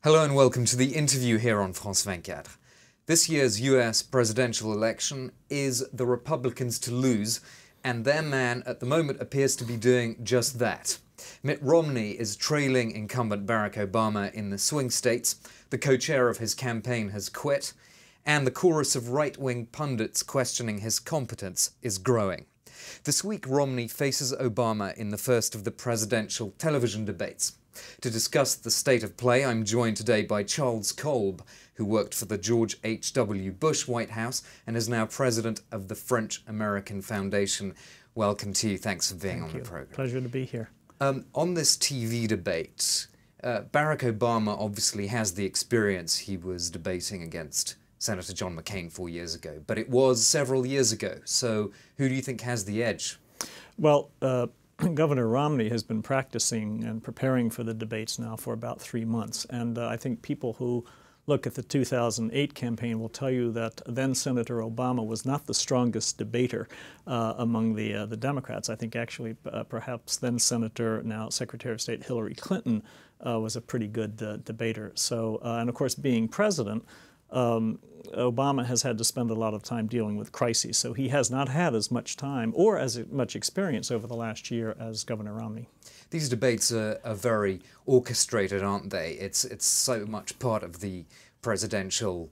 Hello and welcome to the interview here on France 24. This year's US presidential election is the Republicans to lose, and their man at the moment appears to be doing just that. Mitt Romney is trailing incumbent Barack Obama in the swing states, the co-chair of his campaign has quit, and the chorus of right-wing pundits questioning his competence is growing. This week, Romney faces Obama in the first of the presidential television debates. To discuss the state of play, I'm joined today by Charles Kolb, who worked for the George H.W. Bush White House and is now president of the French-American Foundation. Welcome to you. Thanks for being on the program. Pleasure to be here. On this TV debate, Barack Obama obviously has the experience. He was debating against Senator John McCain 4 years ago, but it was several years ago. So who do you think has the edge? Well, Governor Romney has been practicing and preparing for the debates now for about 3 months. And I think people who look at the 2008 campaign will tell you that then Senator Obama was not the strongest debater among the Democrats. I think actually perhaps then Senator, now Secretary of State Hillary Clinton was a pretty good debater. So, and of course being president, Obama has had to spend a lot of time dealing with crises, so he has not had as much time or as much experience over the last year as Governor Romney. These debates are very orchestrated, aren't they? It's so much part of the presidential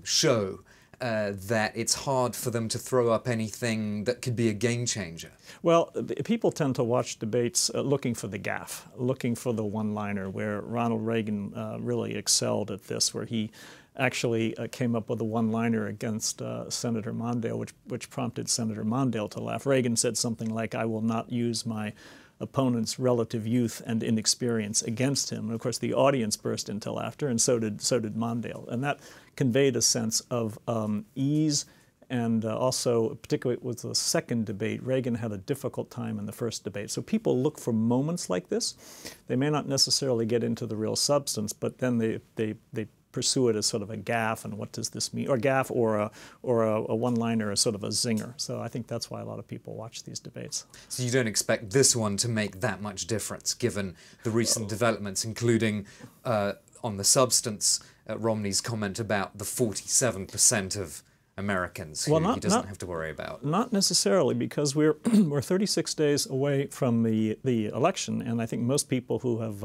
show that it's hard for them to throw up anything that could be a game changer. Well, people tend to watch debates looking for the gaffe, looking for the one-liner, where Ronald Reagan really excelled at this, where he actually came up with a one-liner against Senator Mondale, which prompted Senator Mondale to laugh. Reagan said something like, "I will not use my opponent's relative youth and inexperience against him." And of course, the audience burst into laughter, and so did Mondale. And that conveyed a sense of ease, and also, particularly with the second debate, Reagan had a difficult time in the first debate. So people look for moments like this. They may not necessarily get into the real substance, but then they pursue it as sort of a gaffe, and what does this mean? Or gaffe, or a one-liner, as sort of a zinger. So I think that's why a lot of people watch these debates. So you don't expect this one to make that much difference, given the recent developments, including on the substance, Romney's comment about the 47% of Americans who he doesn't have to worry about. Not necessarily, because we're 36 days away from the election, and I think most people who have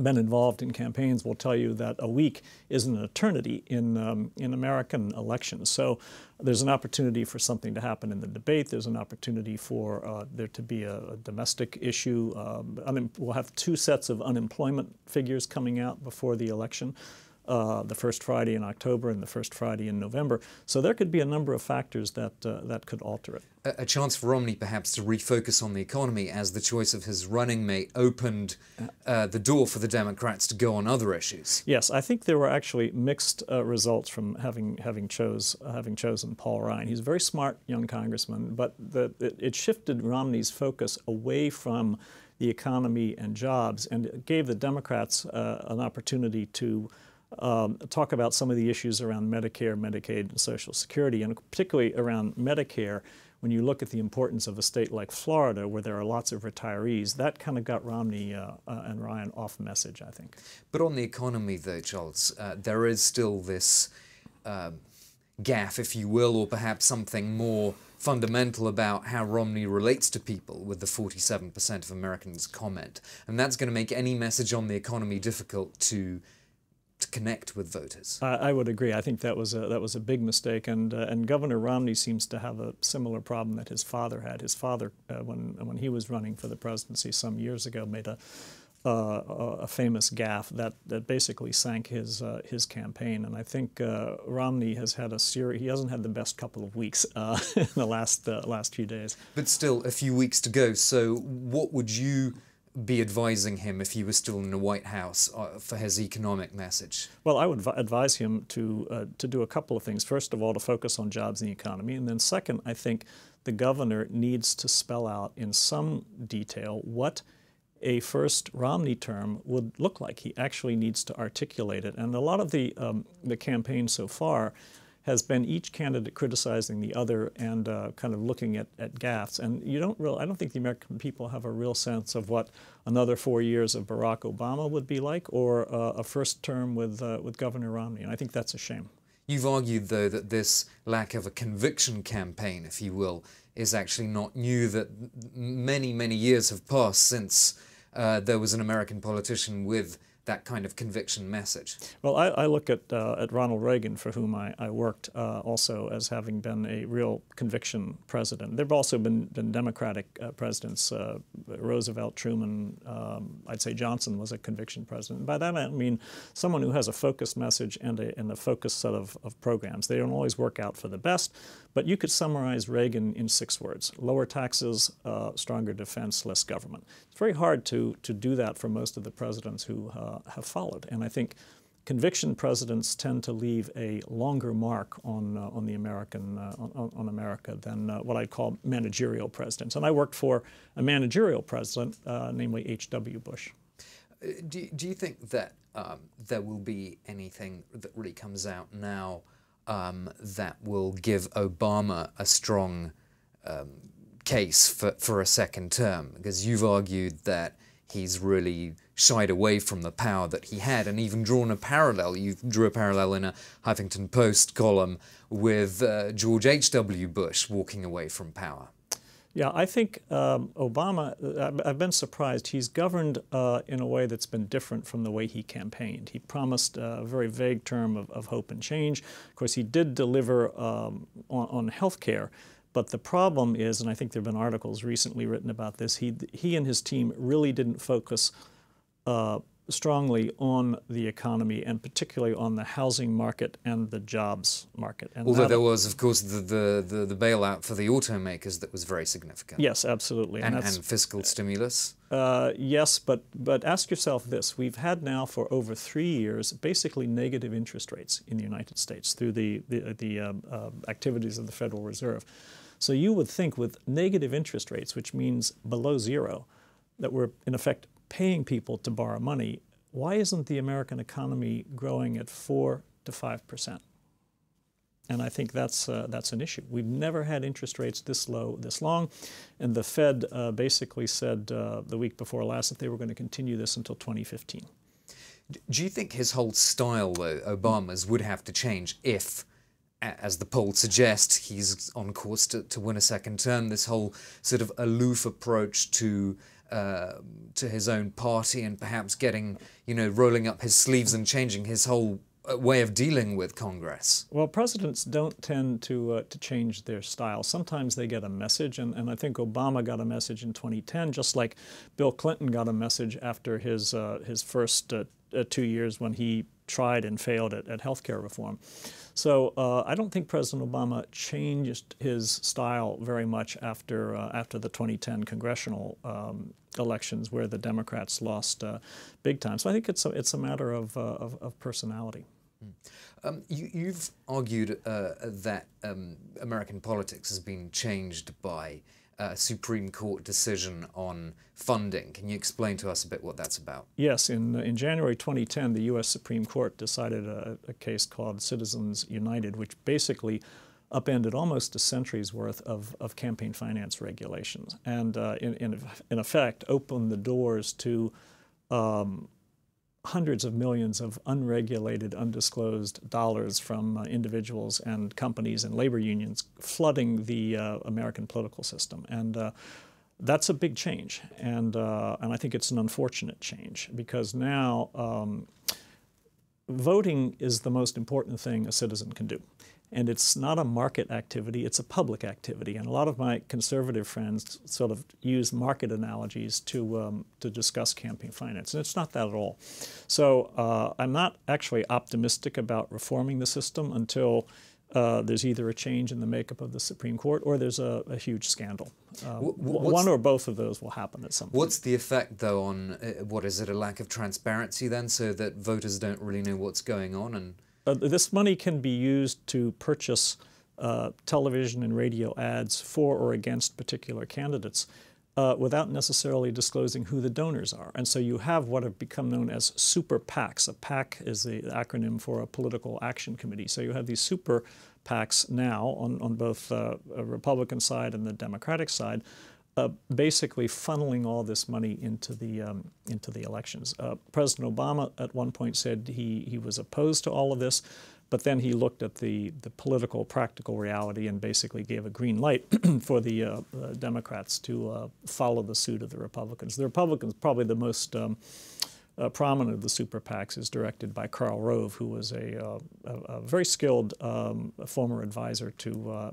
been involved in campaigns will tell you that a week is an eternity in American elections. So there's an opportunity for something to happen in the debate. There's an opportunity for there to be a domestic issue. We'll have 2 sets of unemployment figures coming out before the election. The first Friday in October and the first Friday in November. So there could be a number of factors that could alter it. A chance for Romney perhaps to refocus on the economy, as the choice of his running mate opened the door for the Democrats to go on other issues. Yes, I think there were actually mixed results from having chosen Paul Ryan. He's a very smart young congressman, but it shifted Romney's focus away from the economy and jobs, and it gave the Democrats an opportunity to talk about some of the issues around Medicare, Medicaid, and Social Security, and particularly around Medicare. When you look at the importance of a state like Florida, where there are lots of retirees, that kind of got Romney and Ryan off message, I think. But on the economy, though, Charles, there is still this gaffe, if you will, or perhaps something more fundamental about how Romney relates to people, with the 47% of Americans comment. And that's going to make any message on the economy difficult to connect with voters. I would agree. I think that was a big mistake, and Governor Romney seems to have a similar problem that his father had. His father, when he was running for the presidency some years ago, made a famous gaffe that basically sank his campaign. And I think Romney has had he hasn't had the best couple of weeks in the last few days. But still, a few weeks to go. So what would you be advising him if he was still in the White House for his economic message? Well, I would advise him to do a couple of things. First of all, to focus on jobs and the economy. And then second, I think the governor needs to spell out in some detail what a first Romney term would look like. He actually needs to articulate it. And a lot of the campaign so far has been each candidate criticizing the other and kind of looking at gaffes. And I don't think the American people have a real sense of what another 4 years of Barack Obama would be like, or a first term with Governor Romney. And I think that's a shame. You've argued, though, that this lack of a conviction campaign, if you will, is actually not new, that many, many years have passed since there was an American politician with that kind of conviction message. Well, I look at Ronald Reagan, for whom I worked, also as having been a real conviction president. There have also been Democratic presidents, Roosevelt, Truman, I'd say Johnson was a conviction president. By that I mean someone who has a focused message and a focused set of programs. They don't always work out for the best, but you could summarize Reagan in 6 words: lower taxes, stronger defense, less government. It's very hard to do that for most of the presidents who have followed. And I think conviction presidents tend to leave a longer mark on the on America than what I'd call managerial presidents. And I worked for a managerial president, namely H.W. Bush. Do you think that there will be anything that really comes out now that will give Obama a strong case for a second term? Because you've argued that he's really shied away from the power that he had, and even drawn a parallel. You drew a parallel in a Huffington Post column with George H.W. Bush walking away from power. Yeah, I think Obama, I've been surprised. He's governed in a way that's been different from the way he campaigned. He promised a very vague term of hope and change. Of course, he did deliver on health care. But the problem is, and I think there have been articles recently written about this, he and his team really didn't focus strongly on the economy, and particularly on the housing market and the jobs market. And although there was, of course, the bailout for the automakers that was very significant. Yes, absolutely. And fiscal stimulus. Yes, but ask yourself this. We've had now for over 3 years basically negative interest rates in the United States through the activities of the Federal Reserve. So you would think with negative interest rates, which means below zero, that we're in effect paying people to borrow money. Why isn't the American economy growing at 4 to 5%? And I think that's an issue. We've never had interest rates this low, this long, and the Fed basically said the week before last that they were going to continue this until 2015. Do you think his whole style, though, Obama's, would have to change if, as the polls suggest, he's on course to win a second term? This whole sort of aloof approach to his own party, and perhaps getting, rolling up his sleeves and changing his whole way of dealing with Congress. Well, presidents don't tend to change their style. Sometimes they get a message, and I think Obama got a message in 2010, just like Bill Clinton got a message after his first 2 years when he tried and failed at health care reform. So I don't think President Obama changed his style very much after the 2010 congressional elections, where the Democrats lost big time. So I think it's a matter of personality. You've argued that American politics has been changed by a Supreme Court decision on funding. Can you explain to us a bit what that's about? Yes. In January 2010, the U.S. Supreme Court decided a case called Citizens United, which basically upended almost a century's worth of campaign finance regulations, and in effect opened the doors to hundreds of millions of unregulated, undisclosed dollars from individuals and companies and labor unions flooding the American political system. And that's a big change, and I think it's an unfortunate change, because now voting is the most important thing a citizen can do. And it's not a market activity, it's a public activity. And a lot of my conservative friends sort of use market analogies to discuss campaign finance, and it's not that at all. So I'm not actually optimistic about reforming the system until there's either a change in the makeup of the Supreme Court or there's a huge scandal. One or both of those will happen at some point. What's the effect, though, on, what is it, a lack of transparency then, so that voters don't really know what's going on? And this money can be used to purchase television and radio ads for or against particular candidates without necessarily disclosing who the donors are. And so you have what have become known as super PACs. A PAC is the acronym for a political action committee. So you have these super PACs now on both a Republican side and the Democratic side, basically funneling all this money into the elections. President Obama at one point said he was opposed to all of this, but then he looked at the political, practical reality and basically gave a green light for the Democrats to follow the suit of the Republicans. The Republicans, probably the most prominent of the super PACs, is directed by Karl Rove, who was a very skilled former advisor to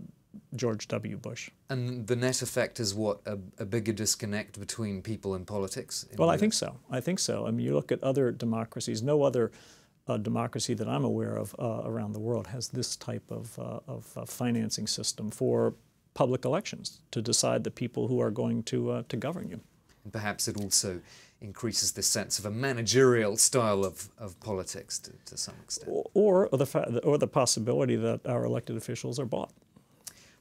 George W. Bush. And the net effect is what, a bigger disconnect between people and politics? Well, I think so. I think so. I mean, you look at other democracies, no other democracy that I'm aware of around the world has this type of financing system for public elections to decide the people who are going to govern you. And perhaps it also increases the sense of a managerial style of politics to some extent. Or the possibility that our elected officials are bought.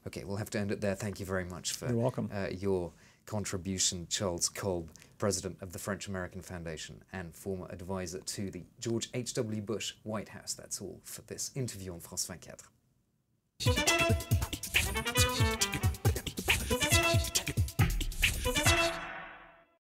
Okay, we'll have to end it there. Thank you very much for You're welcome. Your contribution, Charles Kolb, President of the French-American Foundation and former advisor to the George H.W. Bush White House. That's all for this interview on France 24.